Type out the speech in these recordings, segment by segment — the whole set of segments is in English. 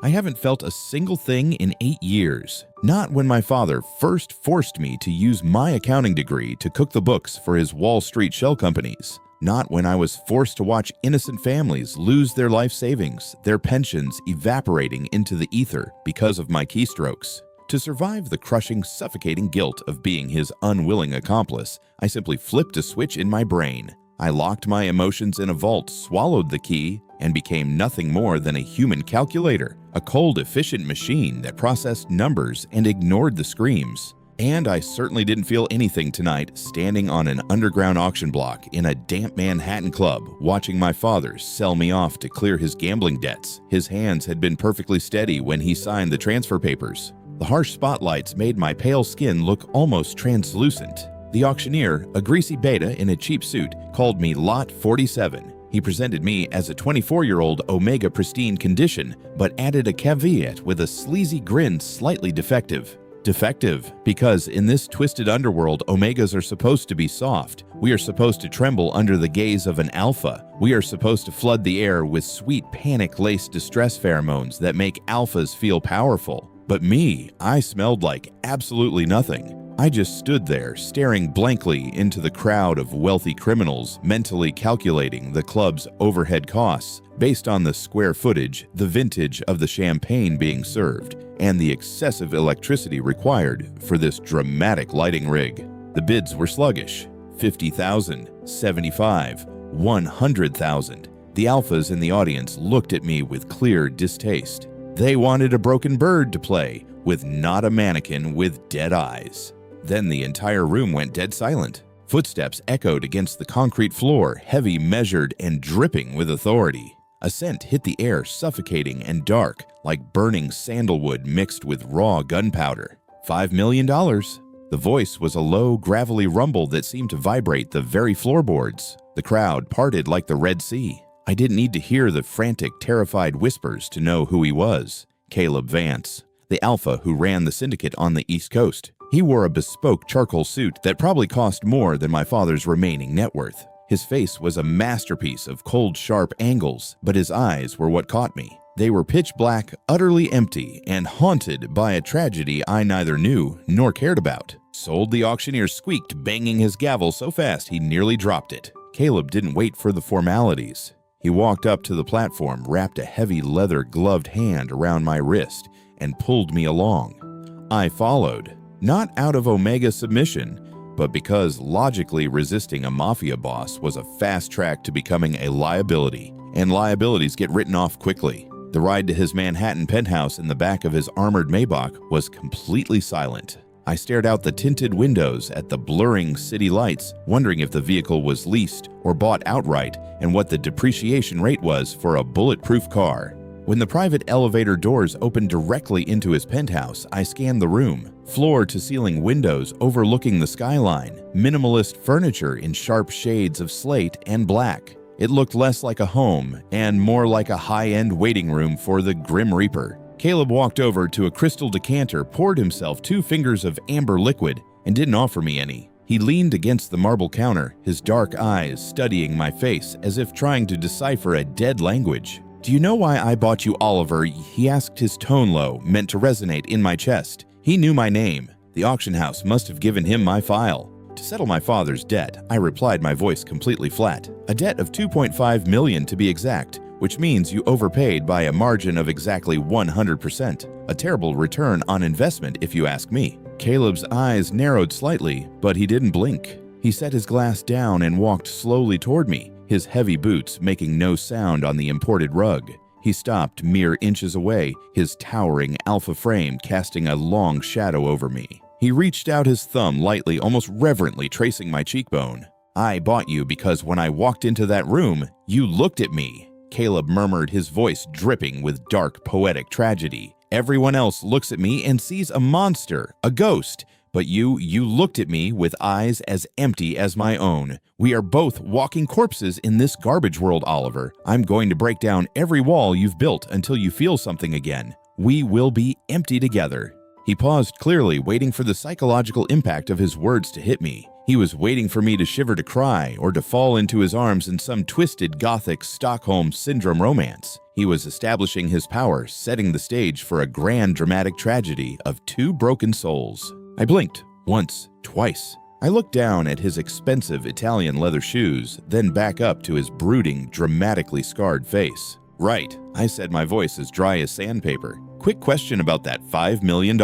I haven't felt a single thing in 8 years. Not when my father first forced me to use my accounting degree to cook the books for his Wall Street shell companies. Not when I was forced to watch innocent families lose their life savings, their pensions evaporating into the ether because of my keystrokes. To survive the crushing, suffocating guilt of being his unwilling accomplice, I simply flipped a switch in my brain. I locked my emotions in a vault, swallowed the key, and became nothing more than a human calculator, a cold, efficient machine that processed numbers and ignored the screams. And I certainly didn't feel anything tonight, standing on an underground auction block in a damp Manhattan club, watching my father sell me off to clear his gambling debts. His hands had been perfectly steady when he signed the transfer papers. The harsh spotlights made my pale skin look almost translucent. The auctioneer, a greasy beta in a cheap suit, called me Lot 47. He presented me as a 24-year-old Omega pristine condition, but added a caveat with a sleazy grin slightly defective. Defective, because in this twisted underworld, Omegas are supposed to be soft. We are supposed to tremble under the gaze of an alpha. We are supposed to flood the air with sweet panic-laced distress pheromones that make alphas feel powerful. But me, I smelled like absolutely nothing. I just stood there, staring blankly into the crowd of wealthy criminals, mentally calculating the club's overhead costs based on the square footage, the vintage of the champagne being served, and the excessive electricity required for this dramatic lighting rig. The bids were sluggish. 50,000, 75, 100,000. The alphas in the audience looked at me with clear distaste. They wanted a broken bird to play with, not a mannequin with dead eyes. Then the entire room went dead silent. Footsteps echoed against the concrete floor, heavy, measured, and dripping with authority. A scent hit the air, suffocating and dark, like burning sandalwood mixed with raw gunpowder. $5 million. The voice was a low, gravelly rumble that seemed to vibrate the very floorboards. The crowd parted like the Red Sea. I didn't need to hear the frantic, terrified whispers to know who he was. Caleb Vance, the alpha who ran the syndicate on the East Coast. He wore a bespoke charcoal suit that probably cost more than my father's remaining net worth. His face was a masterpiece of cold, sharp angles, but his eyes were what caught me. They were pitch black, utterly empty, and haunted by a tragedy I neither knew nor cared about. Sold, the auctioneer squeaked, banging his gavel so fast he nearly dropped it. Caleb didn't wait for the formalities. He walked up to the platform, wrapped a heavy leather-gloved hand around my wrist, and pulled me along. I followed, not out of Omega submission, but because logically resisting a Mafia boss was a fast track to becoming a liability, and liabilities get written off quickly. The ride to his Manhattan penthouse in the back of his armored Maybach was completely silent. I stared out the tinted windows at the blurring city lights, wondering if the vehicle was leased or bought outright and what the depreciation rate was for a bulletproof car. When the private elevator doors opened directly into his penthouse, I scanned the room. Floor-to-ceiling windows overlooking the skyline, minimalist furniture in sharp shades of slate and black. It looked less like a home and more like a high-end waiting room for the Grim Reaper. Caleb walked over to a crystal decanter, poured himself 2 fingers of amber liquid, and didn't offer me any. He leaned against the marble counter, his dark eyes studying my face as if trying to decipher a dead language. "Do you know why I bought you Oliver?" he asked, his tone low, meant to resonate in my chest. He knew my name. The auction house must have given him my file. To settle my father's debt, I replied, my voice completely flat. A debt of $2.5 million to be exact, which means you overpaid by a margin of exactly 100%. A terrible return on investment, if you ask me. Caleb's eyes narrowed slightly, but he didn't blink. He set his glass down and walked slowly toward me, his heavy boots making no sound on the imported rug. He stopped mere inches away, his towering alpha frame casting a long shadow over me. He reached out his thumb lightly, almost reverently tracing my cheekbone. "I bought you because when I walked into that room, you looked at me," Caleb murmured, his voice dripping with dark, poetic tragedy. "Everyone else looks at me and sees a monster, a ghost. But you looked at me with eyes as empty as my own. We are both walking corpses in this garbage world, Oliver. I'm going to break down every wall you've built until you feel something again. We will be empty together." He paused clearly, waiting for the psychological impact of his words to hit me. He was waiting for me to shiver to cry or to fall into his arms in some twisted gothic Stockholm Syndrome romance. He was establishing his power, setting the stage for a grand dramatic tragedy of two broken souls. I blinked once, twice. I looked down at his expensive Italian leather shoes, then back up to his brooding, dramatically scarred face. "Right," I said, my voice as dry as sandpaper. "Quick question about that $5 million.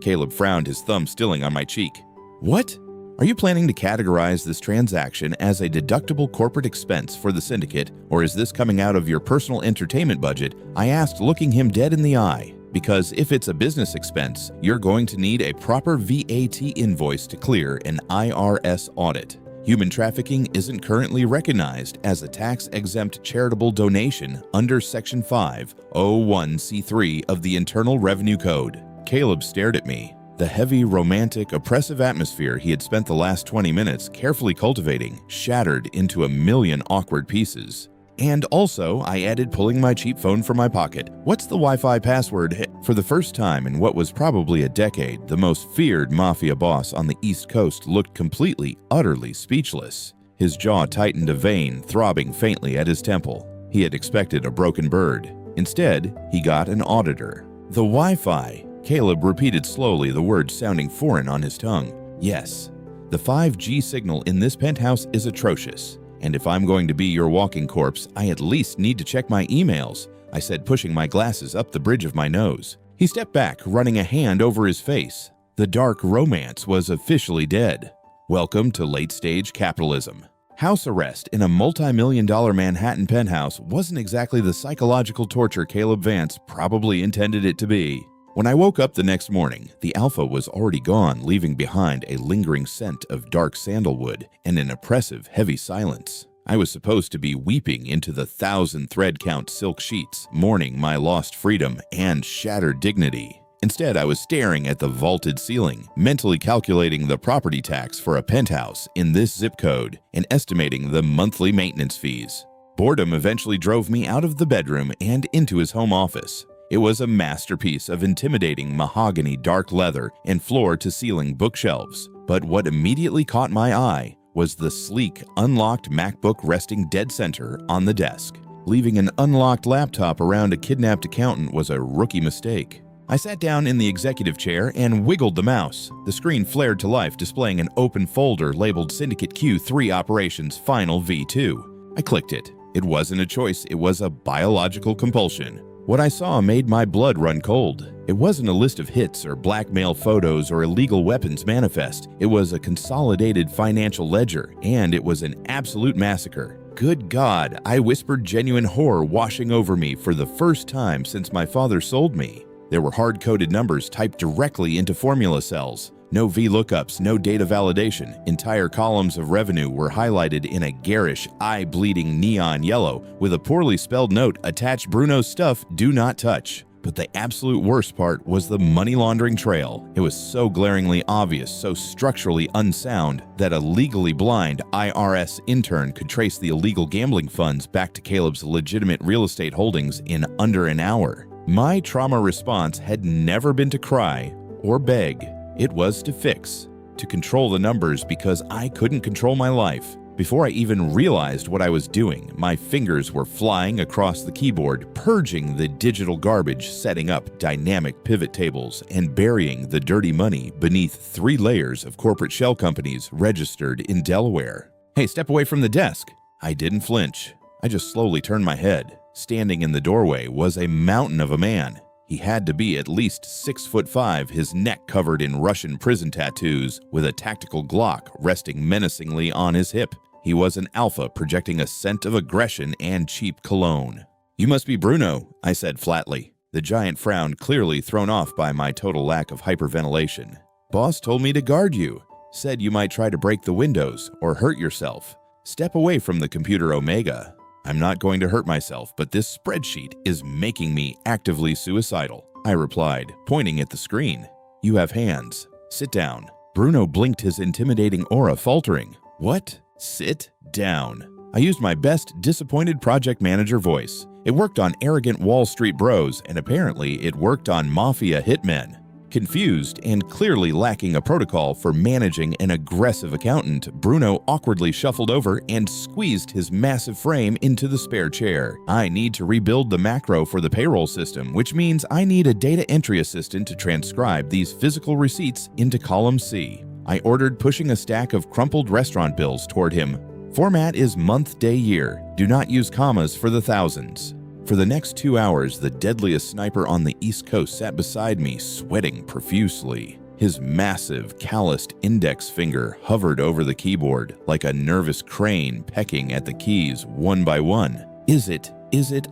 Caleb frowned, his thumb stilling on my cheek. "What? Are you planning to categorize this transaction as a deductible corporate expense for the syndicate, or is this coming out of your personal entertainment budget?" I asked, looking him dead in the eye. "Because if it's a business expense, you're going to need a proper VAT invoice to clear an IRS audit. Human trafficking isn't currently recognized as a tax-exempt charitable donation under Section 501(c)(3) of the Internal Revenue Code." Caleb stared at me. The heavy, romantic, oppressive atmosphere he had spent the last 20 minutes carefully cultivating shattered into a million awkward pieces. "And also," I added, pulling my cheap phone from my pocket, "what's the Wi-Fi password?" For the first time in what was probably a decade, the most feared Mafia boss on the East Coast looked completely, utterly speechless. His jaw tightened, a vein throbbing faintly at his temple. He had expected a broken bird. Instead, he got an auditor. "The Wi-Fi," Caleb repeated slowly, the words sounding foreign on his tongue. "Yes, the 5G signal in this penthouse is atrocious. And if I'm going to be your walking corpse, I at least need to check my emails," I said, pushing my glasses up the bridge of my nose. He stepped back, running a hand over his face. The dark romance was officially dead. Welcome to late-stage capitalism. House arrest in a multi-million-dollar Manhattan penthouse wasn't exactly the psychological torture Caleb Vance probably intended it to be. When I woke up the next morning, the Alpha was already gone, leaving behind a lingering scent of dark sandalwood and an oppressive, heavy silence. I was supposed to be weeping into the 1,000-thread-count silk sheets, mourning my lost freedom and shattered dignity. Instead, I was staring at the vaulted ceiling, mentally calculating the property tax for a penthouse in this zip code and estimating the monthly maintenance fees. Boredom eventually drove me out of the bedroom and into his home office. It was a masterpiece of intimidating mahogany dark leather and floor-to-ceiling bookshelves. But what immediately caught my eye was the sleek, unlocked MacBook resting dead center on the desk. Leaving an unlocked laptop around a kidnapped accountant was a rookie mistake. I sat down in the executive chair and wiggled the mouse. The screen flared to life, displaying an open folder labeled Syndicate Q3 Operations Final V2. I clicked it. It wasn't a choice, it was a biological compulsion. What I saw made my blood run cold. It wasn't a list of hits or blackmail photos or illegal weapons manifest. It was a consolidated financial ledger, and it was an absolute massacre. Good God, I whispered, genuine horror washing over me for the first time since my father sold me. There were hard-coded numbers typed directly into formula cells. No VLOOKUPs, no data validation. Entire columns of revenue were highlighted in a garish, eye-bleeding neon yellow with a poorly spelled note attached: "Bruno's stuff, do not touch." But the absolute worst part was the money laundering trail. It was so glaringly obvious, so structurally unsound, that a legally blind IRS intern could trace the illegal gambling funds back to Caleb's legitimate real estate holdings in under an hour. My trauma response had never been to cry or beg. It was to fix, to control the numbers, because I couldn't control my life. Before I even realized what I was doing, my fingers were flying across the keyboard, purging the digital garbage, setting up dynamic pivot tables, and burying the dirty money beneath 3 layers of corporate shell companies registered in Delaware. "Hey, step away from the desk." I didn't flinch. I just slowly turned my head. Standing in the doorway was a mountain of a man. He had to be at least 6'5", his neck covered in Russian prison tattoos, with a tactical Glock resting menacingly on his hip. He was an alpha, projecting a scent of aggression and cheap cologne. "You must be Bruno," I said flatly. The giant frowned, clearly thrown off by my total lack of hyperventilation. "Boss told me to guard you. Said you might try to break the windows or hurt yourself. Step away from the computer, Omega." "I'm not going to hurt myself, but this spreadsheet is making me actively suicidal," I replied, pointing at the screen. "You have hands. Sit down." Bruno blinked, his intimidating aura faltering. "What? Sit down." I used my best disappointed project manager voice. It worked on arrogant Wall Street bros, and apparently it worked on Mafia hitmen. Confused and clearly lacking a protocol for managing an aggressive accountant, Bruno awkwardly shuffled over and squeezed his massive frame into the spare chair. I need to rebuild the macro for the payroll system, which means I need a data entry assistant to transcribe these physical receipts into column C. I ordered, pushing a stack of crumpled restaurant bills toward him. Format is month, day, year. Do not use commas for the thousands. For the next 2 hours, the deadliest sniper on the East Coast sat beside me, sweating profusely. His massive, calloused index finger hovered over the keyboard like a nervous crane pecking at the keys one by one. Is it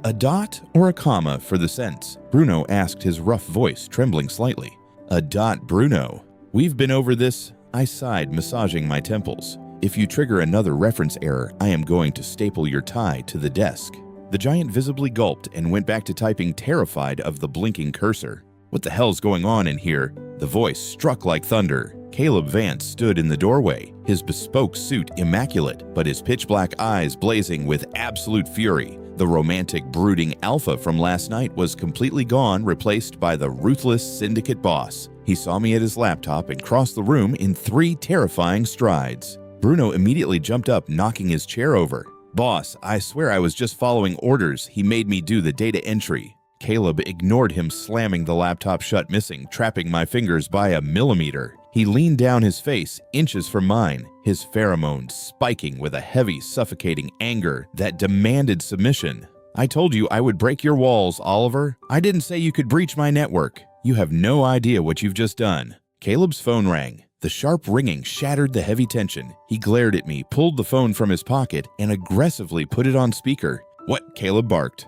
a dot or a comma for the cents? Bruno asked, his rough voice trembling slightly. A dot, Bruno. We've been over this, I sighed, massaging my temples. If you trigger another reference error, I am going to staple your tie to the desk. The giant visibly gulped and went back to typing, terrified of the blinking cursor. What the hell's going on in here? The voice struck like thunder. Caleb Vance stood in the doorway, his bespoke suit immaculate, but his pitch-black eyes blazing with absolute fury. The romantic, brooding alpha from last night was completely gone, replaced by the ruthless syndicate boss. He saw me at his laptop and crossed the room in 3 terrifying strides. Bruno immediately jumped up, knocking his chair over. Boss, I swear I was just following orders. He made me do the data entry. Caleb ignored him, slamming the laptop shut, missing, trapping my fingers by a millimeter. He leaned down, his face inches from mine, his pheromones spiking with a heavy, suffocating anger that demanded submission. I told you I would break your walls, Oliver. I didn't say you could breach my network. You have no idea what you've just done. Caleb's phone rang. The sharp ringing shattered the heavy tension. He glared at me, pulled the phone from his pocket, and aggressively put it on speaker. What? Caleb barked.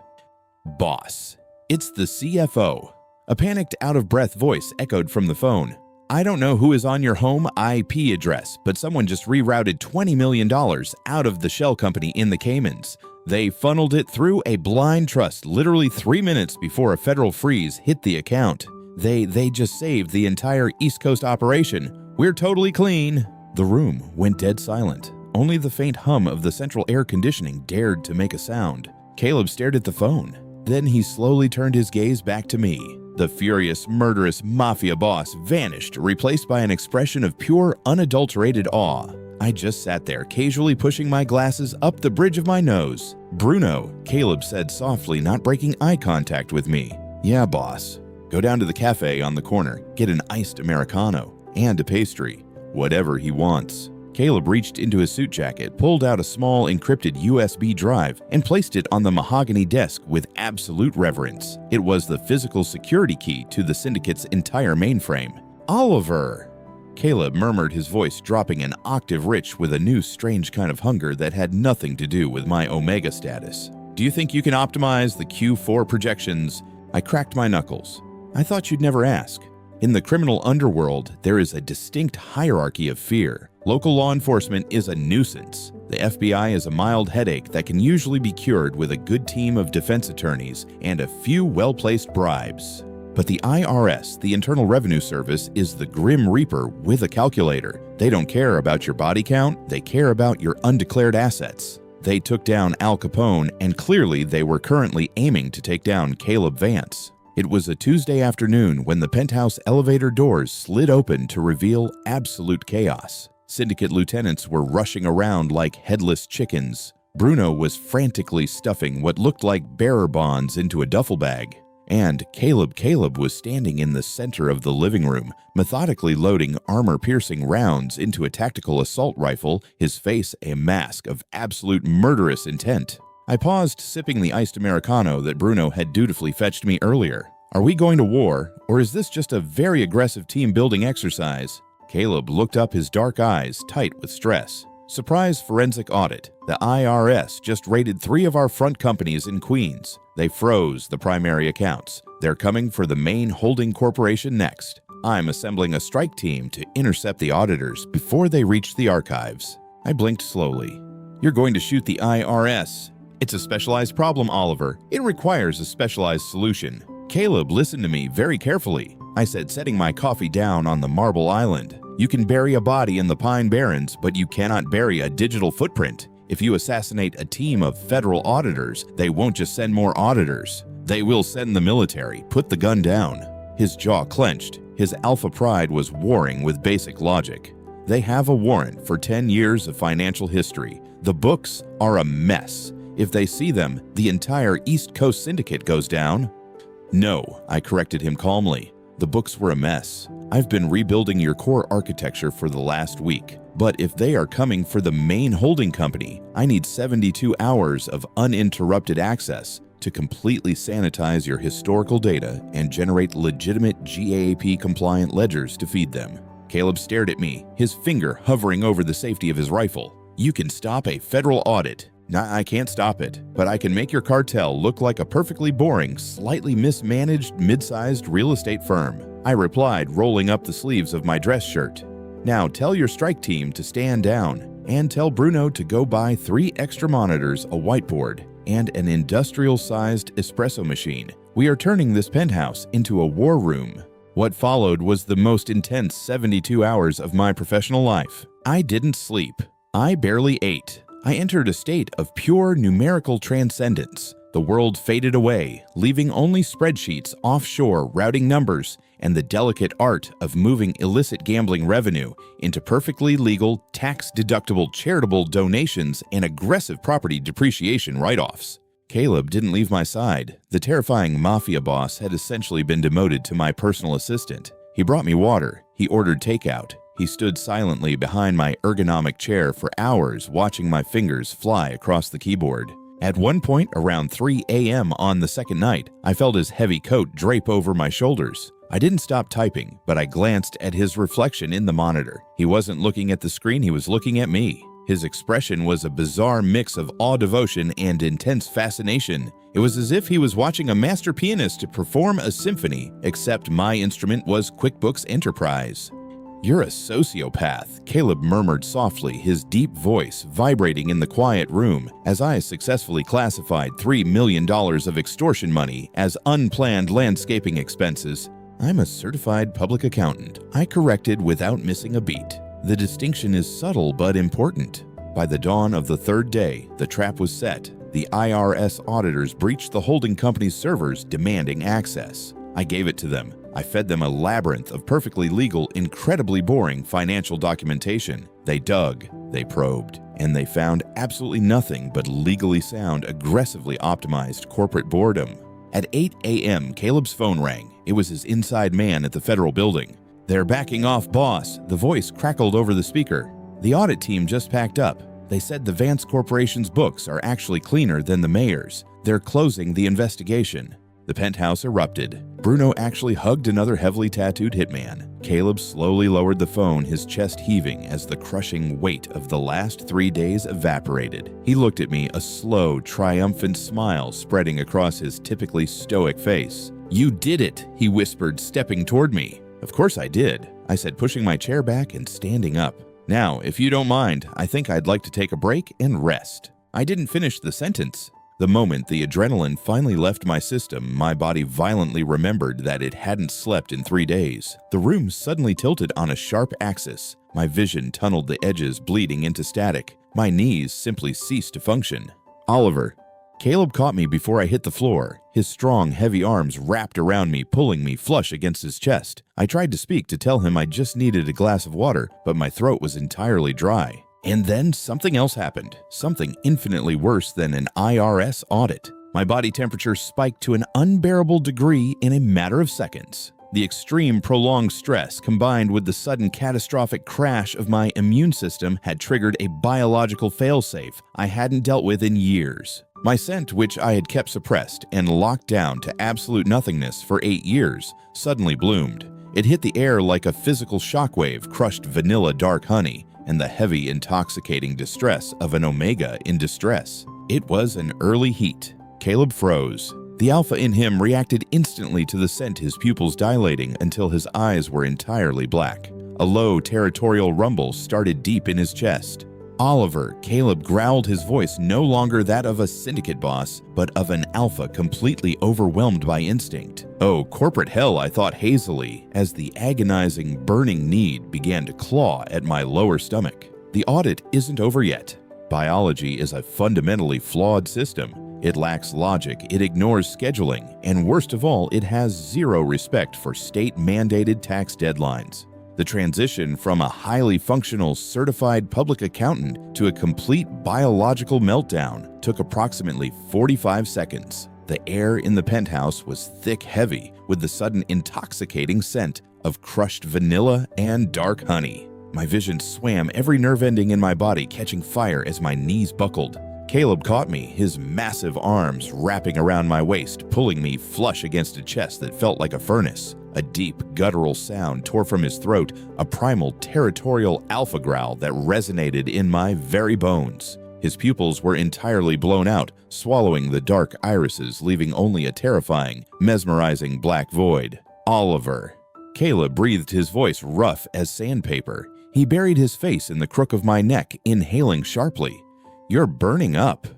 Boss, it's the CFO. A panicked, out-of-breath voice echoed from the phone. I don't know who is on your home IP address, but someone just rerouted $20 million out of the shell company in the Caymans. They funneled it through a blind trust literally 3 minutes before a federal freeze hit the account. They just saved the entire East Coast operation. We're totally clean. The room went dead silent. Only the faint hum of the central air conditioning dared to make a sound. Caleb stared at the phone. Then he slowly turned his gaze back to me. The furious, murderous Mafia boss vanished, replaced by an expression of pure, unadulterated awe. I just sat there, casually pushing my glasses up the bridge of my nose. Bruno, Caleb said softly, not breaking eye contact with me. Yeah, boss. Go down to the cafe on the corner, get an iced Americano. And a pastry, whatever he wants. Caleb reached into his suit jacket, pulled out a small encrypted USB drive, and placed it on the mahogany desk with absolute reverence. It was the physical security key to the syndicate's entire mainframe. Oliver! Caleb murmured, his voice dropping an octave rich with a new strange kind of hunger that had nothing to do with my Omega status. Do you think you can optimize the Q4 projections? I cracked my knuckles. I thought you'd never ask. In the criminal underworld, there is a distinct hierarchy of fear. Local law enforcement is a nuisance. The FBI is a mild headache that can usually be cured with a good team of defense attorneys and a few well-placed bribes. But the IRS, the Internal Revenue Service, is the Grim Reaper with a calculator. They don't care about your body count, they care about your undeclared assets. They took down Al Capone, and clearly they were currently aiming to take down Caleb Vance. It was a Tuesday afternoon when the penthouse elevator doors slid open to reveal absolute chaos. Syndicate lieutenants were rushing around like headless chickens. Bruno was frantically stuffing what looked like bearer bonds into a duffel bag. And Caleb was standing in the center of the living room, methodically loading armor-piercing rounds into a tactical assault rifle, his face a mask of absolute murderous intent. I paused, sipping the iced Americano that Bruno had dutifully fetched me earlier. Are we going to war, or is this just a very aggressive team-building exercise? Caleb looked up, his dark eyes tight with stress. Surprise forensic audit. The IRS just raided 3 of our front companies in Queens. They froze the primary accounts. They're coming for the main holding corporation next. I'm assembling a strike team to intercept the auditors before they reach the archives. I blinked slowly. You're going to shoot the IRS. It's a specialized problem, Oliver. It requires a specialized solution. Caleb listened to me very carefully. I said, setting my coffee down on the marble island. You can bury a body in the Pine Barrens, but you cannot bury a digital footprint. If you assassinate a team of federal auditors, they won't just send more auditors. They will send the military. Put the gun down. His jaw clenched. His alpha pride was warring with basic logic. They have a warrant for 10 years of financial history. The books are a mess. If they see them, the entire East Coast syndicate goes down. No, I corrected him calmly. The books were a mess. I've been rebuilding your core architecture for the last week. But if they are coming for the main holding company, I need 72 hours of uninterrupted access to completely sanitize your historical data and generate legitimate GAAP-compliant ledgers to feed them. Caleb stared at me, his finger hovering over the safety of his rifle. You can stop a federal audit. Nah, I can't stop it, but I can make your cartel look like a perfectly boring, slightly mismanaged, mid-sized real estate firm. I replied, rolling up the sleeves of my dress shirt. Now tell your strike team to stand down, and tell Bruno to go buy 3 extra monitors, a whiteboard, and an industrial-sized espresso machine. We are turning this penthouse into a war room. What followed was the most intense 72 hours of my professional life. I didn't sleep. I barely ate. I entered a state of pure numerical transcendence. The world faded away, leaving only spreadsheets offshore routing numbers and the delicate art of moving illicit gambling revenue into perfectly legal, tax-deductible charitable donations and aggressive property depreciation write-offs. Caleb didn't leave my side. The terrifying Mafia boss had essentially been demoted to my personal assistant. He brought me water. He ordered takeout. He stood silently behind my ergonomic chair for hours, watching my fingers fly across the keyboard. At one point, around 3 a.m. on the second night, I felt his heavy coat drape over my shoulders. I didn't stop typing, but I glanced at his reflection in the monitor. He wasn't looking at the screen, he was looking at me. His expression was a bizarre mix of awe devotion and intense fascination. It was as if he was watching a master pianist perform a symphony, except my instrument was QuickBooks Enterprise. You're a sociopath, Caleb murmured softly, his deep voice vibrating in the quiet room as I successfully classified $3 million of extortion money as unplanned landscaping expenses. I'm a certified public accountant, I corrected without missing a beat. The distinction is subtle but important. By the dawn of the third day, the trap was set. The IRS auditors breached the holding company's servers demanding access. I gave it to them. I fed them a labyrinth of perfectly legal, incredibly boring financial documentation. They dug, they probed, and they found absolutely nothing but legally sound, aggressively optimized corporate boredom. At 8 a.m., Caleb's phone rang. It was his inside man at the federal building. They're backing off, boss. The voice crackled over the speaker. The audit team just packed up. They said the Vance Corporation's books are actually cleaner than the mayor's. They're closing the investigation. The penthouse erupted. Bruno actually hugged another heavily tattooed hitman. Caleb slowly lowered the phone, his chest heaving as the crushing weight of the last 3 days evaporated. He looked at me, a slow, triumphant smile spreading across his typically stoic face. You did it, he whispered, stepping toward me. Of course I did, I said, pushing my chair back and standing up. Now, if you don't mind, I think I'd like to take a break and rest. I didn't finish the sentence. The moment the adrenaline finally left my system, my body violently remembered that it hadn't slept in 3 days. The room suddenly tilted on a sharp axis. My vision tunneled the edges, bleeding into static. My knees simply ceased to function. Oliver. Caleb caught me before I hit the floor. His strong, heavy arms wrapped around me, pulling me flush against his chest. I tried to speak to tell him I just needed a glass of water, but my throat was entirely dry. And then something else happened, something infinitely worse than an IRS audit. My body temperature spiked to an unbearable degree in a matter of seconds. The extreme prolonged stress combined with the sudden catastrophic crash of my immune system had triggered a biological failsafe I hadn't dealt with in years. My scent, which I had kept suppressed and locked down to absolute nothingness for 8 years, suddenly bloomed. It hit the air like a physical shockwave, crushed vanilla dark honey, and the heavy, intoxicating distress of an omega in distress. It was an early heat. Caleb froze. The alpha in him reacted instantly to the scent, his pupils dilating until his eyes were entirely black. A low, territorial rumble started deep in his chest. Oliver, Caleb growled, his voice no longer that of a syndicate boss, but of an alpha completely overwhelmed by instinct. Oh, corporate hell, I thought hazily, as the agonizing, burning need began to claw at my lower stomach. The audit isn't over yet. Biology is a fundamentally flawed system. It lacks logic, it ignores scheduling, and worst of all, it has zero respect for state-mandated tax deadlines. The transition from a highly functional certified public accountant to a complete biological meltdown took approximately 45 seconds. The air in the penthouse was thick heavy with the sudden intoxicating scent of crushed vanilla and dark honey. My vision swam, every nerve ending in my body catching fire as my knees buckled. Caleb caught me, his massive arms wrapping around my waist, pulling me flush against a chest that felt like a furnace. A deep, guttural sound tore from his throat, a primal, territorial alpha growl that resonated in my very bones. His pupils were entirely blown out, swallowing the dark irises, leaving only a terrifying, mesmerizing black void. Oliver. Caleb breathed, his voice rough as sandpaper. He buried his face in the crook of my neck, inhaling sharply. "You're burning up."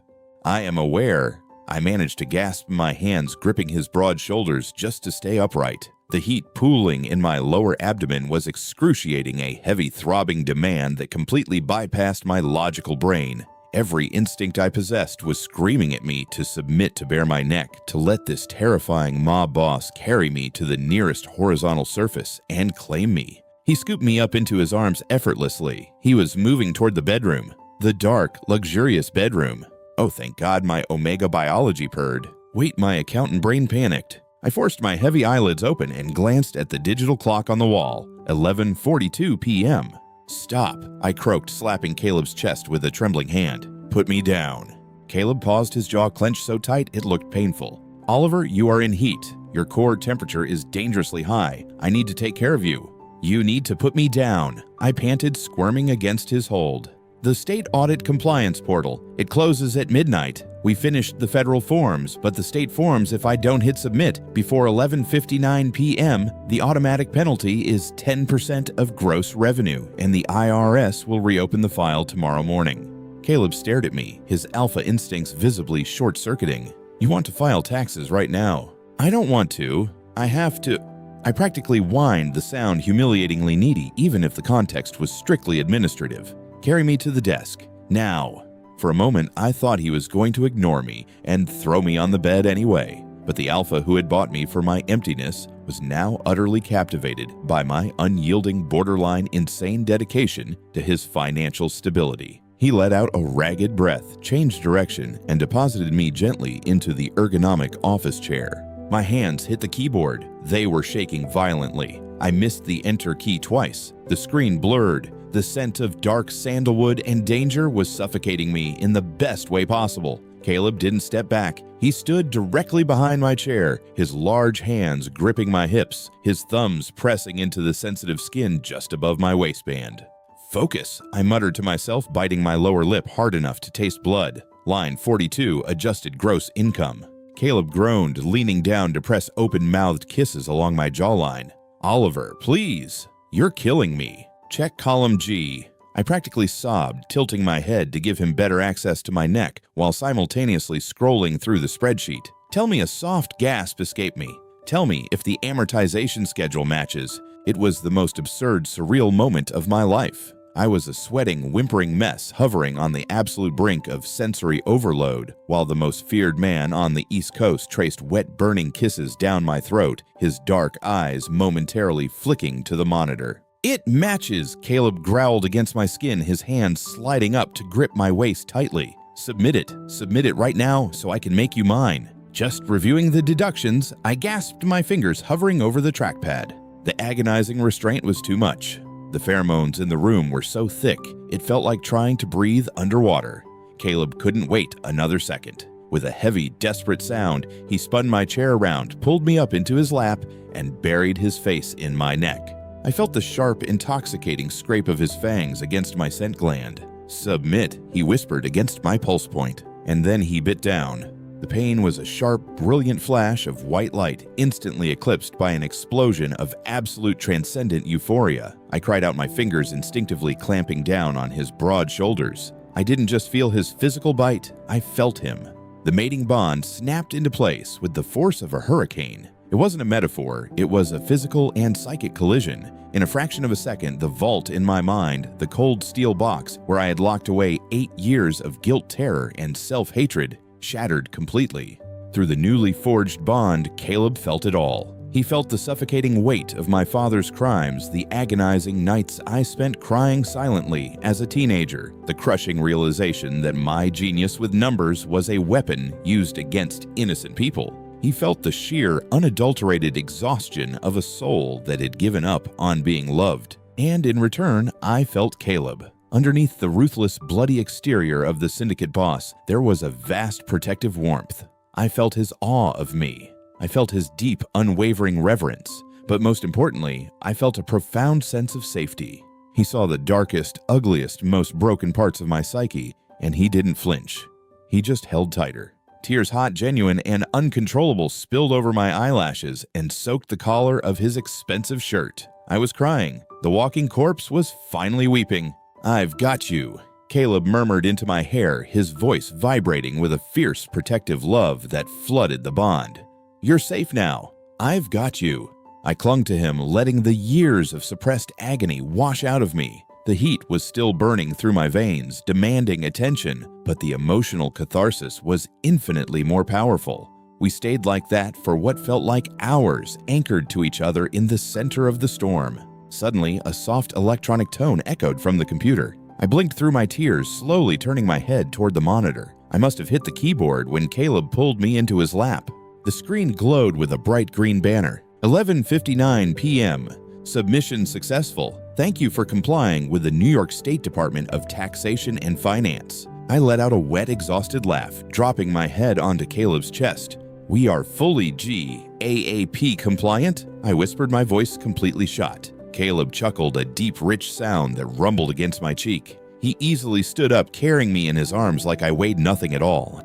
"I am aware." I managed to gasp, my hands gripping his broad shoulders just to stay upright. The heat pooling in my lower abdomen was excruciating, a heavy throbbing demand that completely bypassed my logical brain. Every instinct I possessed was screaming at me to submit, to bare my neck, to let this terrifying mob boss carry me to the nearest horizontal surface and claim me. He scooped me up into his arms effortlessly. He was moving toward the bedroom. The dark, luxurious bedroom. Oh, thank God my omega biology purred. Wait, my accountant brain panicked. I forced my heavy eyelids open and glanced at the digital clock on the wall. 11:42 p.m. "Stop," I croaked, slapping Caleb's chest with a trembling hand. "Put me down." Caleb paused, his jaw clenched so tight it looked painful. "Oliver, you are in heat. Your core temperature is dangerously high. I need to take care of you." "You need to put me down," I panted, squirming against his hold. "The state audit compliance portal. It closes at midnight. We finished the federal forms, but the state forms, if I don't hit submit before 11:59 p.m., the automatic penalty is 10% of gross revenue, and the IRS will reopen the file tomorrow morning." Caleb stared at me, his alpha instincts visibly short-circuiting. "You want to file taxes right now." "I don't want to. I have to." I practically whined, the sound humiliatingly needy, even if the context was strictly administrative. "Carry me to the desk. Now." For a moment, I thought he was going to ignore me and throw me on the bed anyway. But the alpha who had bought me for my emptiness was now utterly captivated by my unyielding, borderline insane dedication to his financial stability. He let out a ragged breath, changed direction, and deposited me gently into the ergonomic office chair. My hands hit the keyboard. They were shaking violently. I missed the enter key twice. The screen blurred. The scent of dark sandalwood and danger was suffocating me in the best way possible. Caleb didn't step back. He stood directly behind my chair, his large hands gripping my hips, his thumbs pressing into the sensitive skin just above my waistband. "Focus," I muttered to myself, biting my lower lip hard enough to taste blood. Line 42, adjusted gross income. Caleb groaned, leaning down to press open-mouthed kisses along my jawline. "Oliver, please. You're killing me. Check column G." I practically sobbed, tilting my head to give him better access to my neck while simultaneously scrolling through the spreadsheet. Tell me. A soft gasp escaped me. Tell me if the amortization schedule matches. It was the most absurd, surreal moment of my life. I was a sweating, whimpering mess hovering on the absolute brink of sensory overload, while the most feared man on the East Coast traced wet, burning kisses down my throat, his dark eyes momentarily flicking to the monitor. "It matches," Caleb growled against my skin, his hands sliding up to grip my waist tightly. Submit it right now so I can make you mine." Just reviewing the deductions, I gasped, my fingers hovering over the trackpad. The agonizing restraint was too much. The pheromones in the room were so thick, it felt like trying to breathe underwater. Caleb couldn't wait another second. With a heavy, desperate sound, he spun my chair around, pulled me up into his lap, and buried his face in my neck. I felt the sharp, intoxicating scrape of his fangs against my scent gland. "Submit," he whispered against my pulse point, and then he bit down. The pain was a sharp, brilliant flash of white light, instantly eclipsed by an explosion of absolute transcendent euphoria. I cried out, my fingers instinctively clamping down on his broad shoulders. I didn't just feel his physical bite, I felt him. The mating bond snapped into place with the force of a hurricane. It wasn't a metaphor, it was a physical and psychic collision. In a fraction of a second, the vault in my mind, the cold steel box where I had locked away 8 years of guilt, terror, and self-hatred, shattered completely. Through the newly forged bond, Caleb felt it all. He felt the suffocating weight of my father's crimes, the agonizing nights I spent crying silently as a teenager, the crushing realization that my genius with numbers was a weapon used against innocent people. He felt the sheer, unadulterated exhaustion of a soul that had given up on being loved. And in return, I felt Caleb. Underneath the ruthless, bloody exterior of the syndicate boss, there was a vast protective warmth. I felt his awe of me. I felt his deep, unwavering reverence, but most importantly, I felt a profound sense of safety. He saw the darkest, ugliest, most broken parts of my psyche, and he didn't flinch. He just held tighter. Tears hot, genuine, and uncontrollable spilled over my eyelashes and soaked the collar of his expensive shirt. I was crying. The walking corpse was finally weeping. "I've got you," Caleb murmured into my hair, his voice vibrating with a fierce, protective love that flooded the bond. "You're safe now. I've got you." I clung to him, letting the years of suppressed agony wash out of me. The heat was still burning through my veins, demanding attention, but the emotional catharsis was infinitely more powerful. We stayed like that for what felt like hours, anchored to each other in the center of the storm. Suddenly, a soft electronic tone echoed from the computer. I blinked through my tears, slowly turning my head toward the monitor. I must have hit the keyboard when Caleb pulled me into his lap. The screen glowed with a bright green banner. 11:59 p.m. Submission successful. Thank you for complying with the New York State Department of Taxation and Finance. I let out a wet, exhausted laugh, dropping my head onto Caleb's chest. "We are fully GAAP compliant?" I whispered, my voice completely shot. Caleb chuckled, a deep, rich sound that rumbled against my cheek. He easily stood up, carrying me in his arms like I weighed nothing at all.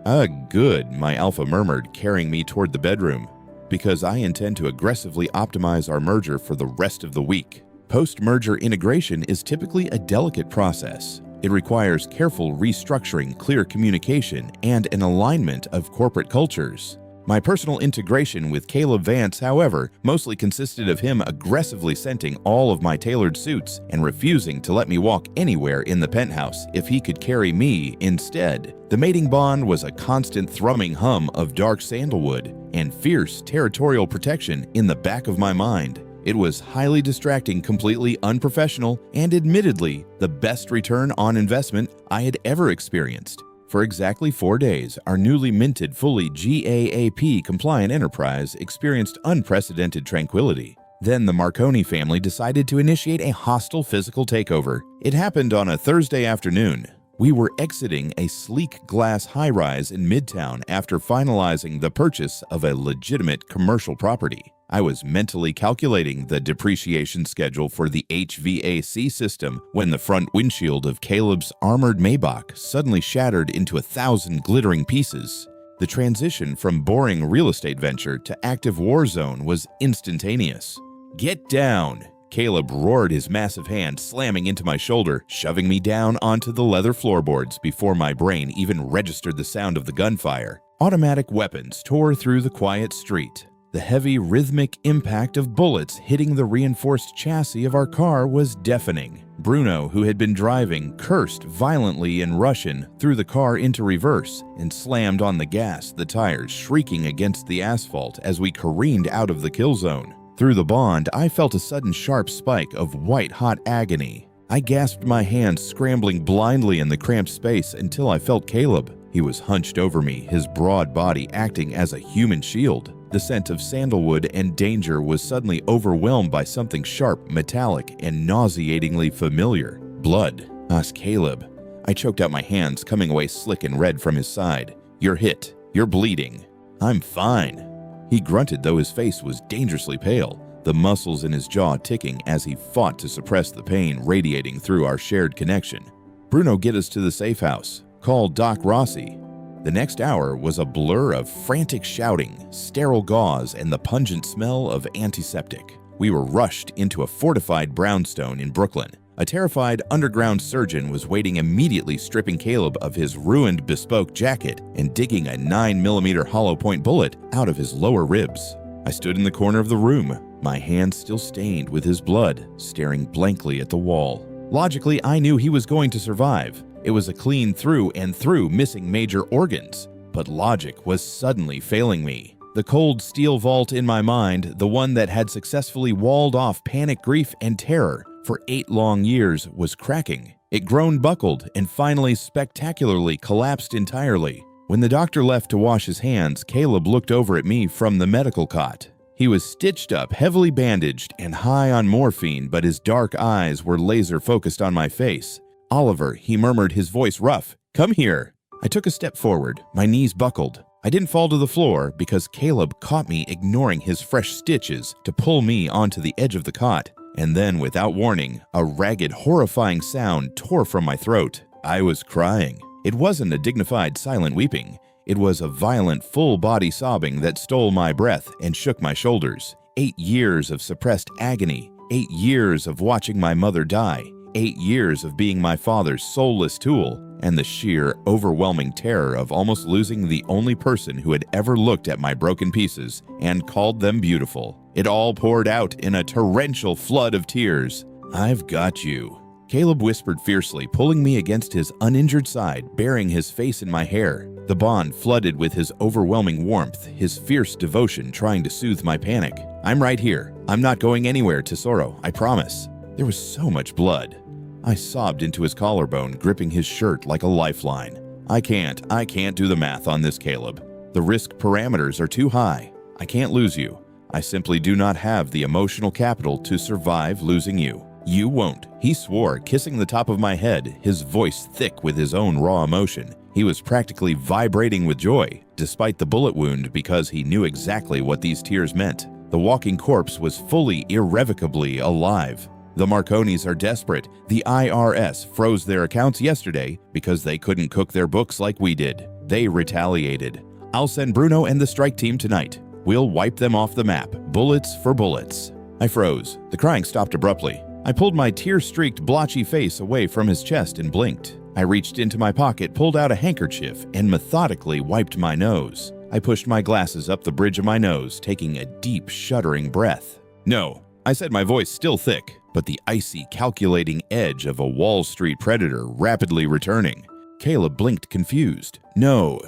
Good," my alpha murmured, carrying me toward the bedroom. "Because I intend to aggressively optimize our merger for the rest of the week." Post-merger integration is typically a delicate process. It requires careful restructuring, clear communication, and an alignment of corporate cultures. My personal integration with Caleb Vance, however, mostly consisted of him aggressively scenting all of my tailored suits and refusing to let me walk anywhere in the penthouse if he could carry me instead. The mating bond was a constant thrumming hum of dark sandalwood and fierce territorial protection in the back of my mind. It was highly distracting, completely unprofessional, and admittedly the best return on investment I had ever experienced. For exactly 4 days, our newly minted, fully GAAP-compliant enterprise experienced unprecedented tranquility. Then the Marconi family decided to initiate a hostile physical takeover. It happened on a Thursday afternoon. We were exiting a sleek glass high-rise in Midtown after finalizing the purchase of a legitimate commercial property. I was mentally calculating the depreciation schedule for the HVAC system when the front windshield of Caleb's armored Maybach suddenly shattered into 1,000 glittering pieces. The transition from boring real estate venture to active war zone was instantaneous. "Get down!" Caleb roared, his massive hand slamming into my shoulder, shoving me down onto the leather floorboards before my brain even registered the sound of the gunfire. Automatic weapons tore through the quiet street. The heavy, rhythmic impact of bullets hitting the reinforced chassis of our car was deafening. Bruno, who had been driving, cursed violently in Russian, threw the car into reverse, and slammed on the gas, the tires shrieking against the asphalt as we careened out of the kill zone. Through the bond, I felt a sudden sharp spike of white-hot agony. I gasped, my hands scrambling blindly in the cramped space until I felt Caleb. He was hunched over me, his broad body acting as a human shield. The scent of sandalwood and danger was suddenly overwhelmed by something sharp, metallic, and nauseatingly familiar. Blood. Asked Caleb. I choked out my hands, coming away slick and red from his side. "You're hit. You're bleeding." "I'm fine." He grunted, though his face was dangerously pale, the muscles in his jaw ticking as he fought to suppress the pain radiating through our shared connection. "Bruno, get us to the safe house. Call Doc Rossi." The next hour was a blur of frantic shouting, sterile gauze, and the pungent smell of antiseptic. We were rushed into a fortified brownstone in Brooklyn. A terrified underground surgeon was waiting immediately, stripping Caleb of his ruined bespoke jacket and digging a 9mm hollow point bullet out of his lower ribs. I stood in the corner of the room, my hands still stained with his blood, staring blankly at the wall. Logically, I knew he was going to survive. It was a clean through and through, missing major organs. but logic was suddenly failing me. The cold steel vault in my mind, the one that had successfully walled off panic, grief, and terror for 8 long years, was cracking. It groaned, buckled, and finally spectacularly collapsed entirely. When the doctor left to wash his hands, Caleb looked over at me from the medical cot. He was stitched up, heavily bandaged, and high on morphine, but his dark eyes were laser-focused on my face. "Oliver," he murmured, his voice rough, "come here." I took a step forward, my knees buckled. I didn't fall to the floor because Caleb caught me ignoring his fresh stitches to pull me onto the edge of the cot. And then, without warning, a ragged, horrifying sound tore from my throat. I was crying. It wasn't a dignified, silent weeping. It was a violent, full-body sobbing that stole my breath and shook my shoulders. 8 years of suppressed agony. 8 years of watching my mother die. 8 years of being my father's soulless tool. And the sheer, overwhelming terror of almost losing the only person who had ever looked at my broken pieces and called them beautiful. It all poured out in a torrential flood of tears. "I've got you," Caleb whispered fiercely, pulling me against his uninjured side, burying his face in my hair. The bond flooded with his overwhelming warmth, his fierce devotion trying to soothe my panic. "I'm right here. I'm not going anywhere, Tesoro, I promise." There was so much blood. I sobbed into his collarbone, gripping his shirt like a lifeline. I can't do the math on this, Caleb. The risk parameters are too high. I can't lose you. I simply do not have the emotional capital to survive losing you. You won't," he swore, kissing the top of my head, his voice thick with his own raw emotion. He was practically vibrating with joy, despite the bullet wound, because he knew exactly what these tears meant. The walking corpse was fully, irrevocably alive. The Marconis are desperate. The IRS froze their accounts yesterday because they couldn't cook their books like we did. They retaliated. I'll send Bruno and the strike team tonight. We'll wipe them off the map, bullets for bullets. I froze. The crying stopped abruptly. I pulled my tear-streaked, blotchy face away from his chest and blinked. I reached into my pocket, pulled out a handkerchief, and methodically wiped my nose. I pushed my glasses up the bridge of my nose, taking a deep, shuddering breath. "No," I said, my voice still thick, but the icy, calculating edge of a Wall Street predator rapidly returning. Caleb blinked confused. "No.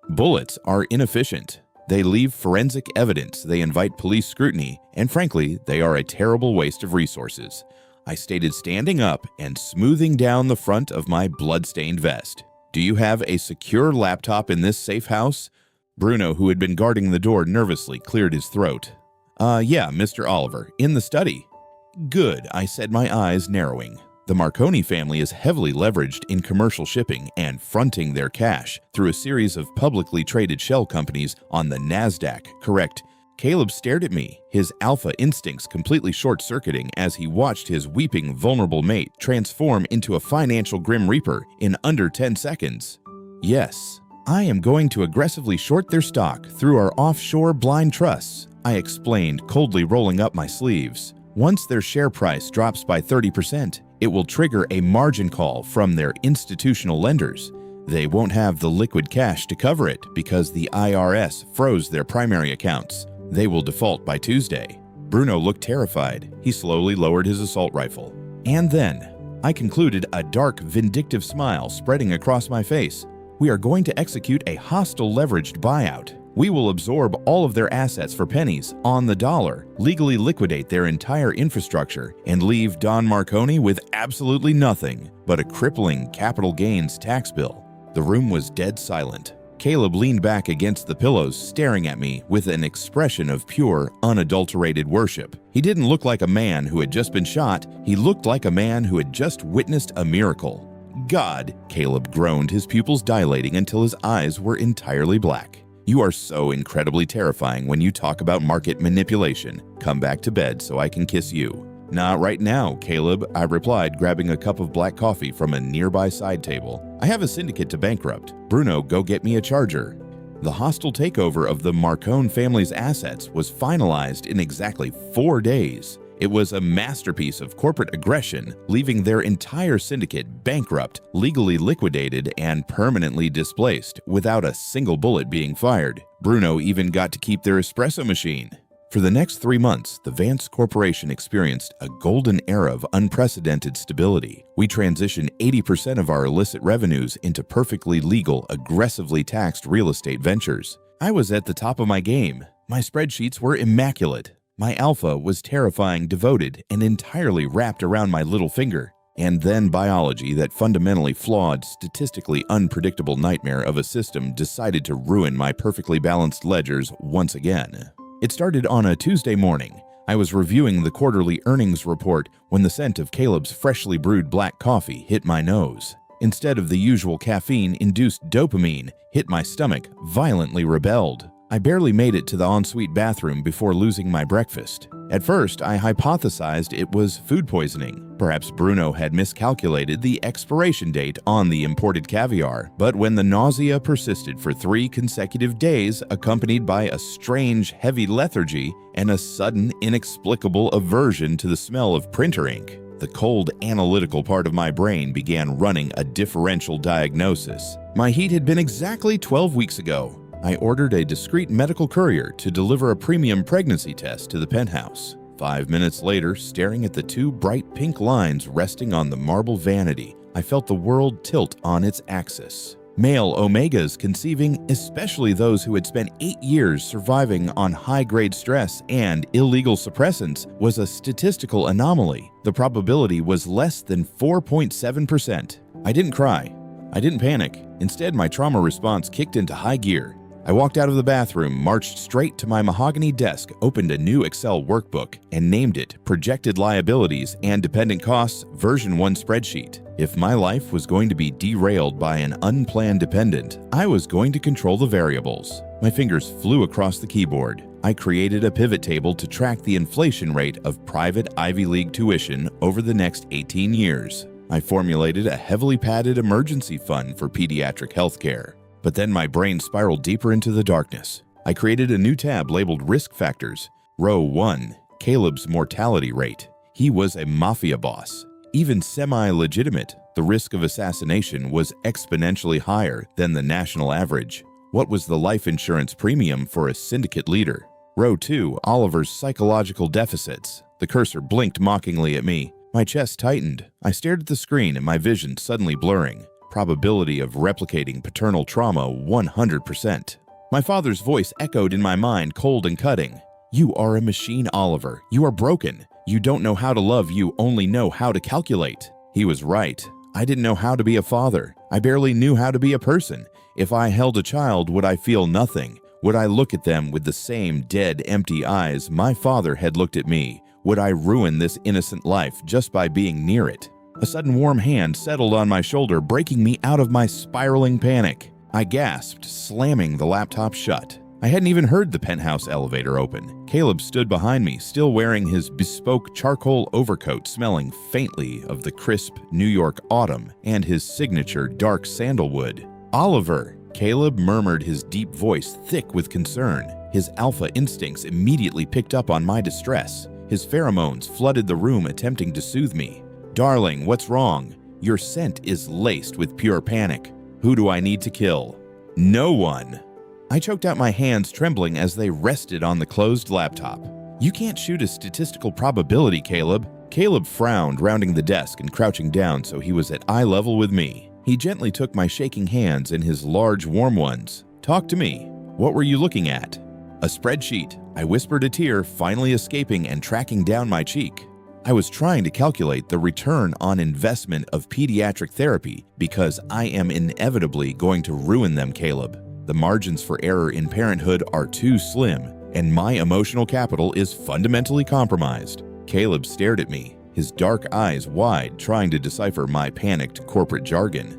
Bullets are inefficient. They leave forensic evidence, they invite police scrutiny, and frankly, they are a terrible waste of resources." I stated, standing up and smoothing down the front of my blood-stained vest. "Do you have a secure laptop in this safe house?" Bruno, who had been guarding the door, nervously cleared his throat. Yeah, Mr. Oliver, in the study." "Good," I said, my eyes narrowing. The Marconi family is heavily leveraged in commercial shipping and fronting their cash through a series of publicly traded shell companies on the NASDAQ, correct? Caleb stared at me, his alpha instincts completely short-circuiting as he watched his weeping, vulnerable mate transform into a financial Grim Reaper in under 10 seconds. "Yes, I am going to aggressively short their stock through our offshore blind trusts," I explained, coldly rolling up my sleeves. "Once their share price drops by 30%, it will trigger a margin call from their institutional lenders. They won't have the liquid cash to cover it because the IRS froze their primary accounts. They will default by Tuesday." Bruno looked terrified. He slowly lowered his assault rifle. "And then," I concluded, a dark, vindictive smile spreading across my face, "we are going to execute a hostile leveraged buyout. We will absorb all of their assets for pennies on the dollar, legally liquidate their entire infrastructure, and leave Don Marconi with absolutely nothing but a crippling capital gains tax bill." The room was dead silent. Caleb leaned back against the pillows, staring at me with an expression of pure, unadulterated worship. He didn't look like a man who had just been shot. He looked like a man who had just witnessed a miracle. "God," Caleb groaned, his pupils dilating until his eyes were entirely black. "You are so incredibly terrifying when you talk about market manipulation. Come back to bed so I can kiss you." "Not right now, Caleb," I replied, grabbing a cup of black coffee from a nearby side table. "I have a syndicate to bankrupt. Bruno, go get me a charger." The hostile takeover of the Marcone family's assets was finalized in exactly 4 days. It was a masterpiece of corporate aggression, leaving their entire syndicate bankrupt, legally liquidated, and permanently displaced without a single bullet being fired. Bruno even got to keep their espresso machine. For the next 3 months, the Vance Corporation experienced a golden era of unprecedented stability. We transitioned 80% of our illicit revenues into perfectly legal, aggressively taxed real estate ventures. I was at the top of my game. My spreadsheets were immaculate. My alpha was terrifying, devoted, and entirely wrapped around my little finger. And then biology, that fundamentally flawed, statistically unpredictable nightmare of a system, decided to ruin my perfectly balanced ledgers once again. It started on a Tuesday morning. I was reviewing the quarterly earnings report when the scent of Caleb's freshly brewed black coffee hit my nose. Instead of the usual caffeine-induced dopamine, hit my stomach, violently rebelled. I barely made it to the ensuite bathroom before losing my breakfast. At first, I hypothesized it was food poisoning. Perhaps Bruno had miscalculated the expiration date on the imported caviar, but when the nausea persisted for 3 consecutive days, accompanied by a strange, heavy lethargy and a sudden, inexplicable aversion to the smell of printer ink, the cold, analytical part of my brain began running a differential diagnosis. My heat had been exactly 12 weeks ago. I ordered a discreet medical courier to deliver a premium pregnancy test to the penthouse. 5 minutes later, staring at the 2 bright pink lines resting on the marble vanity, I felt the world tilt on its axis. Male omegas conceiving, especially those who had spent 8 years surviving on high-grade stress and illegal suppressants, was a statistical anomaly. The probability was less than 4.7%. I didn't cry. I didn't panic. Instead, my trauma response kicked into high gear. I walked out of the bathroom, marched straight to my mahogany desk, opened a new Excel workbook, and named it Projected Liabilities and Dependent Costs Version 1 Spreadsheet. If my life was going to be derailed by an unplanned dependent, I was going to control the variables. My fingers flew across the keyboard. I created a pivot table to track the inflation rate of private Ivy League tuition over the next 18 years. I formulated a heavily padded emergency fund for pediatric healthcare. But then my brain spiraled deeper into the darkness. I created a new tab labeled Risk Factors. Row 1, Caleb's mortality rate. He was a mafia boss. Even semi-legitimate, the risk of assassination was exponentially higher than the national average. What was the life insurance premium for a syndicate leader? Row 2, Oliver's psychological deficits. The cursor blinked mockingly at me. My chest tightened. I stared at the screen and my vision suddenly blurring. Probability of replicating paternal trauma 100%. My father's voice echoed in my mind, cold and cutting. "You are a machine, Oliver. You are broken. You don't know how to love, you only know how to calculate." He was right. I didn't know how to be a father. I barely knew how to be a person. If I held a child, would I feel nothing? Would I look at them with the same dead, empty eyes my father had looked at me? Would I ruin this innocent life just by being near it? A sudden warm hand settled on my shoulder, breaking me out of my spiraling panic. I gasped, slamming the laptop shut. I hadn't even heard the penthouse elevator open. Caleb stood behind me, still wearing his bespoke charcoal overcoat, smelling faintly of the crisp New York autumn and his signature dark sandalwood. "Oliver!" Caleb murmured, his deep voice thick with concern. His alpha instincts immediately picked up on my distress. His pheromones flooded the room, attempting to soothe me. "Darling, what's wrong? Your scent is laced with pure panic. Who do I need to kill?" "No one." I choked out, my hands trembling as they rested on the closed laptop. "You can't shoot a statistical probability, Caleb." Caleb frowned, rounding the desk and crouching down so he was at eye level with me. He gently took my shaking hands in his large, warm ones. "Talk to me. What were you looking at?" "A spreadsheet," I whispered, a tear finally escaping and tracking down my cheek. I was trying to calculate the return on investment of pediatric therapy because I am inevitably going to ruin them, Caleb. The margins for error in parenthood are too slim, and my emotional capital is fundamentally compromised. Caleb stared at me, his dark eyes wide, trying to decipher my panicked corporate jargon.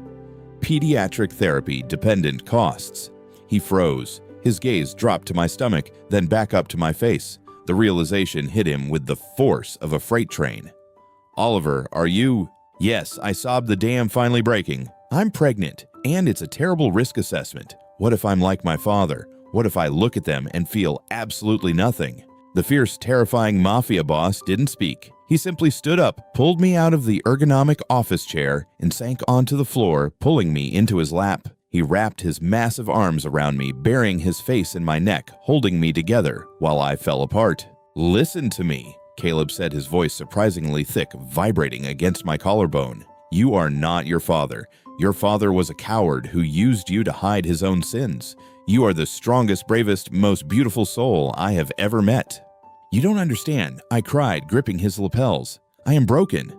"Pediatric therapy dependent costs." He froze. His gaze dropped to my stomach, then back up to my face. The realization hit him with the force of a freight train. "Oliver, are you—" "Yes," I sobbed, the dam finally breaking. "I'm pregnant, and it's a terrible risk assessment. What if I'm like my father? What if I look at them and feel absolutely nothing?" The fierce, terrifying mafia boss didn't speak. He simply stood up, pulled me out of the ergonomic office chair, and sank onto the floor, pulling me into his lap. He wrapped his massive arms around me, burying his face in my neck, holding me together while I fell apart. "Listen to me," Caleb said, his voice surprisingly thick, vibrating against my collarbone. "You are not your father. Your father was a coward who used you to hide his own sins. You are the strongest, bravest, most beautiful soul I have ever met." "You don't understand," I cried, gripping his lapels. "I am broken."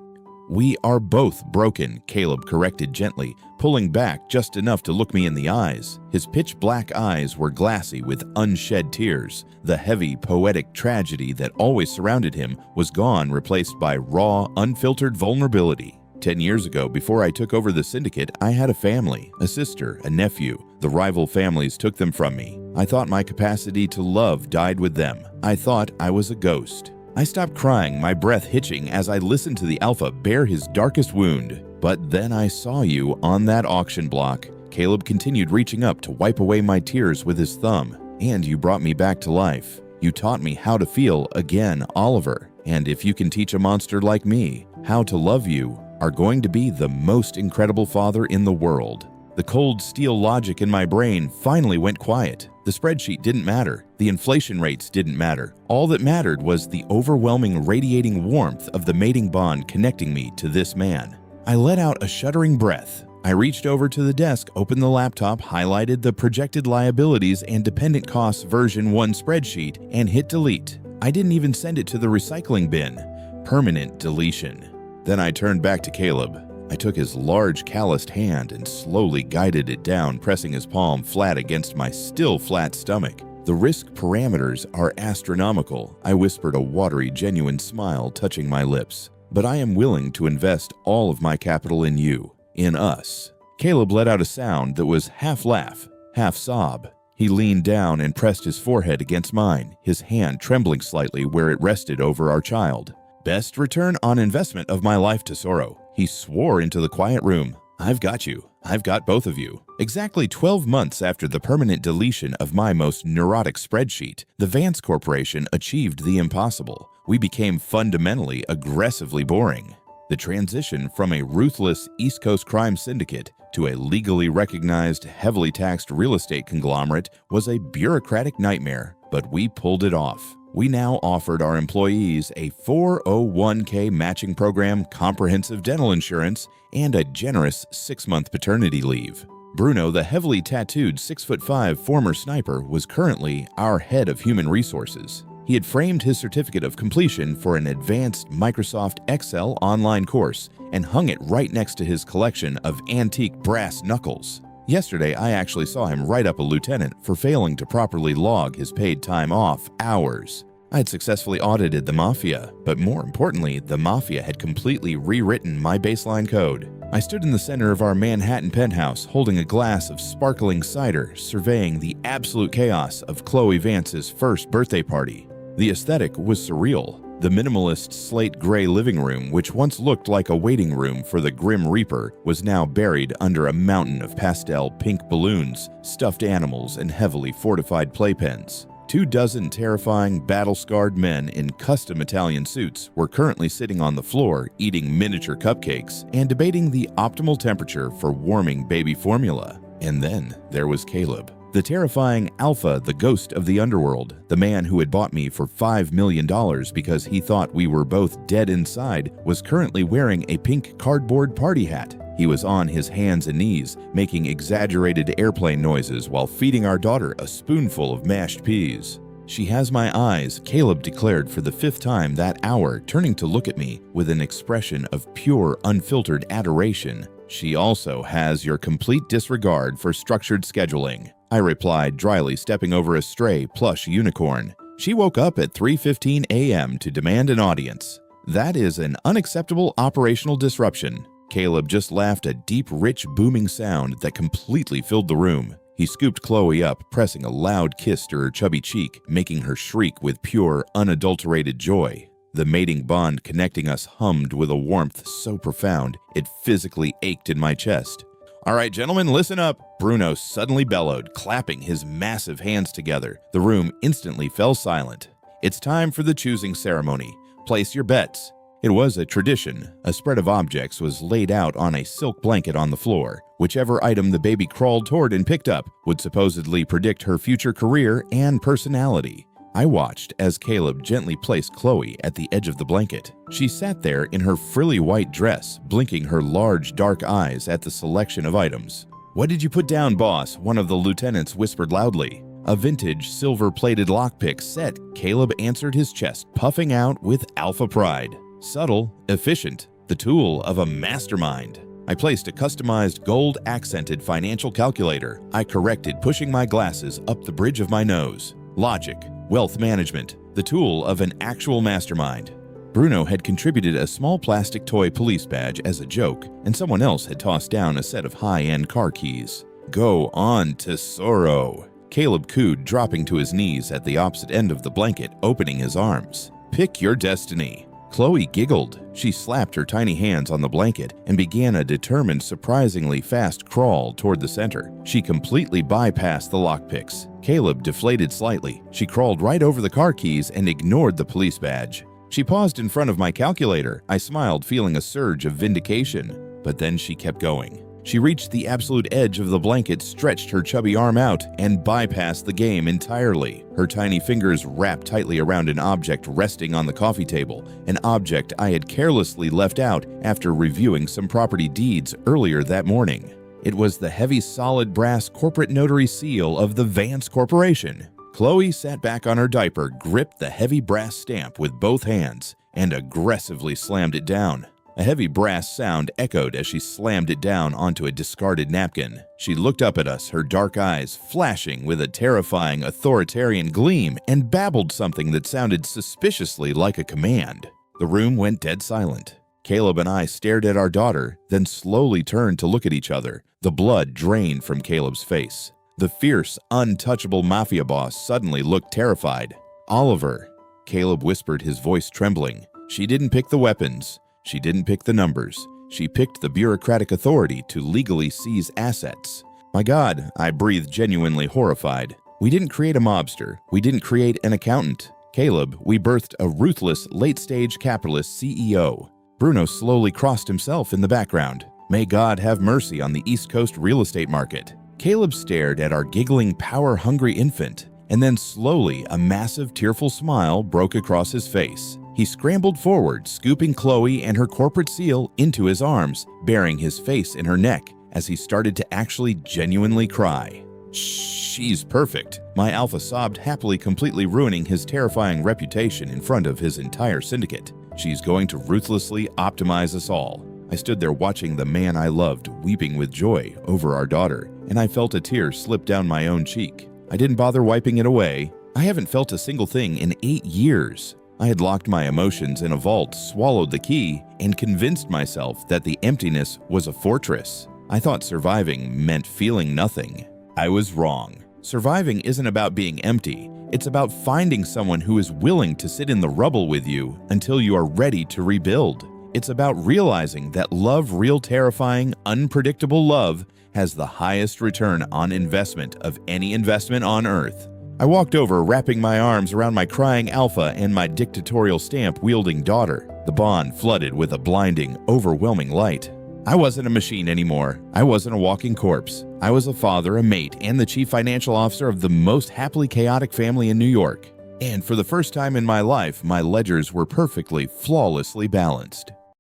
"We are both broken," Caleb corrected gently, pulling back just enough to look me in the eyes. His pitch-black eyes were glassy with unshed tears. The heavy, poetic tragedy that always surrounded him was gone, replaced by raw, unfiltered vulnerability. 10 years ago, before I took over the syndicate, I had a family, a sister, a nephew. The rival families took them from me. I thought my capacity to love died with them. I thought I was a ghost. I stopped crying, my breath hitching as I listened to the Alpha bare his darkest wound. But then I saw you on that auction block. Caleb continued, reaching up to wipe away my tears with his thumb. And you brought me back to life. You taught me how to feel again, Oliver. And if you can teach a monster like me how to love, you are going to be the most incredible father in the world. The cold steel logic in my brain finally went quiet. The spreadsheet didn't matter. The inflation rates didn't matter. All that mattered was the overwhelming, radiating warmth of the mating bond connecting me to this man. I let out a shuddering breath. I reached over to the desk, opened the laptop, highlighted the projected liabilities and dependent costs version 1 spreadsheet, and hit delete. I didn't even send it to the recycling bin. Permanent deletion. Then I turned back to Caleb. I took his large, calloused hand and slowly guided it down, pressing his palm flat against my still flat stomach. "The risk parameters are astronomical," I whispered, a watery, genuine smile touching my lips. "But I am willing to invest all of my capital in you, in us." Caleb let out a sound that was half laugh, half sob. He leaned down and pressed his forehead against mine, his hand trembling slightly where it rested over our child. "Best return on investment of my life, Tesoro," he swore into the quiet room. "I've got you. I've got both of you." Exactly 12 months after the permanent deletion of my most neurotic spreadsheet, the Vance Corporation achieved the impossible. We became fundamentally, aggressively boring. The transition from a ruthless East Coast crime syndicate to a legally recognized, heavily taxed real estate conglomerate was a bureaucratic nightmare, but we pulled it off. We now offered our employees a 401k matching program, comprehensive dental insurance, and a generous 6-month paternity leave. Bruno, the heavily tattooed 6'5" former sniper, was currently our head of human resources. He had framed his certificate of completion for an advanced Microsoft Excel online course and hung it right next to his collection of antique brass knuckles. Yesterday, I actually saw him write up a lieutenant for failing to properly log his paid time off hours. I had successfully audited the Mafia, but more importantly, the Mafia had completely rewritten my baseline code. I stood in the center of our Manhattan penthouse, holding a glass of sparkling cider, surveying the absolute chaos of Chloe Vance's first birthday party. The aesthetic was surreal. The minimalist slate gray living room, which once looked like a waiting room for the Grim Reaper, was now buried under a mountain of pastel pink balloons, stuffed animals, and heavily fortified playpens. 24 terrifying, battle-scarred men in custom Italian suits were currently sitting on the floor, eating miniature cupcakes and debating the optimal temperature for warming baby formula. And then there was Caleb. The terrifying Alpha, the ghost of the underworld, the man who had bought me for $5 million because he thought we were both dead inside, was currently wearing a pink cardboard party hat. He was on his hands and knees, making exaggerated airplane noises while feeding our daughter a spoonful of mashed peas. "She has my eyes," Caleb declared for the 5th time that hour, turning to look at me with an expression of pure, unfiltered adoration. "She also has your complete disregard for structured scheduling," I replied dryly, stepping over a stray, plush unicorn. "She woke up at 3:15 a.m. to demand an audience. That is an unacceptable operational disruption." Caleb just laughed, a deep, rich, booming sound that completely filled the room. He scooped Chloe up, pressing a loud kiss to her chubby cheek, making her shriek with pure, unadulterated joy. The mating bond connecting us hummed with a warmth so profound it physically ached in my chest. "All right, gentlemen, listen up," Bruno suddenly bellowed, clapping his massive hands together. The room instantly fell silent. "It's time for the choosing ceremony. Place your bets." It was a tradition. A spread of objects was laid out on a silk blanket on the floor. Whichever item the baby crawled toward and picked up would supposedly predict her future career and personality. I watched as Caleb gently placed Chloe at the edge of the blanket. She sat there in her frilly white dress, blinking her large dark eyes at the selection of items. "What did you put down, boss?" one of the lieutenants whispered loudly. A vintage silver-plated lockpick set, Caleb answered his chest, puffing out with alpha pride. Subtle, efficient, the tool of a mastermind. I placed a customized gold-accented financial calculator. I corrected, pushing my glasses up the bridge of my nose. Logic, wealth management, the tool of an actual mastermind. Bruno had contributed a small plastic toy police badge as a joke, and someone else had tossed down a set of high-end car keys. "Go on, Tesoro," Caleb cooed, dropping to his knees at the opposite end of the blanket, opening his arms. "Pick your destiny." Chloe giggled. She slapped her tiny hands on the blanket and began a determined, surprisingly fast crawl toward the center. She completely bypassed the lockpicks. Caleb deflated slightly. She crawled right over the car keys and ignored the police badge. She paused in front of my calculator. I smiled, feeling a surge of vindication. But then she kept going. She reached the absolute edge of the blanket, stretched her chubby arm out, and bypassed the game entirely. Her tiny fingers wrapped tightly around an object resting on the coffee table, an object I had carelessly left out after reviewing some property deeds earlier that morning. It was the heavy, solid brass corporate notary seal of the Vance Corporation. Chloe sat back on her diaper, gripped the heavy brass stamp with both hands, and aggressively slammed it down. A heavy brass sound echoed as she slammed it down onto a discarded napkin. She looked up at us, her dark eyes flashing with a terrifying, authoritarian gleam, and babbled something that sounded suspiciously like a command. The room went dead silent. Caleb and I stared at our daughter, then slowly turned to look at each other. The blood drained from Caleb's face. The fierce, untouchable Mafia boss suddenly looked terrified. "Oliver," Caleb whispered, his voice trembling. "She didn't pick the weapons. She didn't pick the numbers. She picked the bureaucratic authority to legally seize assets." "My God," I breathed, genuinely horrified. "We didn't create a mobster. We didn't create an accountant. Caleb, we birthed a ruthless, late-stage capitalist CEO." Bruno slowly crossed himself in the background. "May God have mercy on the East Coast real estate market." Caleb stared at our giggling, power-hungry infant, and then slowly a massive, tearful smile broke across his face. He scrambled forward, scooping Chloe and her corporate seal into his arms, burying his face in her neck as he started to actually genuinely cry. "She's perfect," my alpha sobbed, happily, completely ruining his terrifying reputation in front of his entire syndicate. "She's going to ruthlessly optimize us all." I stood there watching the man I loved weeping with joy over our daughter, and I felt a tear slip down my own cheek. I didn't bother wiping it away. I haven't felt a single thing in 8 years. I had locked my emotions in a vault, swallowed the key, and convinced myself that the emptiness was a fortress. I thought surviving meant feeling nothing. I was wrong. Surviving isn't about being empty. It's about finding someone who is willing to sit in the rubble with you until you are ready to rebuild. It's about realizing that love, real, terrifying, unpredictable love, has the highest return on investment of any investment on Earth. I walked over, wrapping my arms around my crying alpha and my dictatorial stamp-wielding daughter. The bond flooded with a blinding, overwhelming light. I wasn't a machine anymore. I wasn't a walking corpse. I was a father, a mate, and the chief financial officer of the most happily chaotic family in New York. And for the first time in my life, my ledgers were perfectly, flawlessly balanced.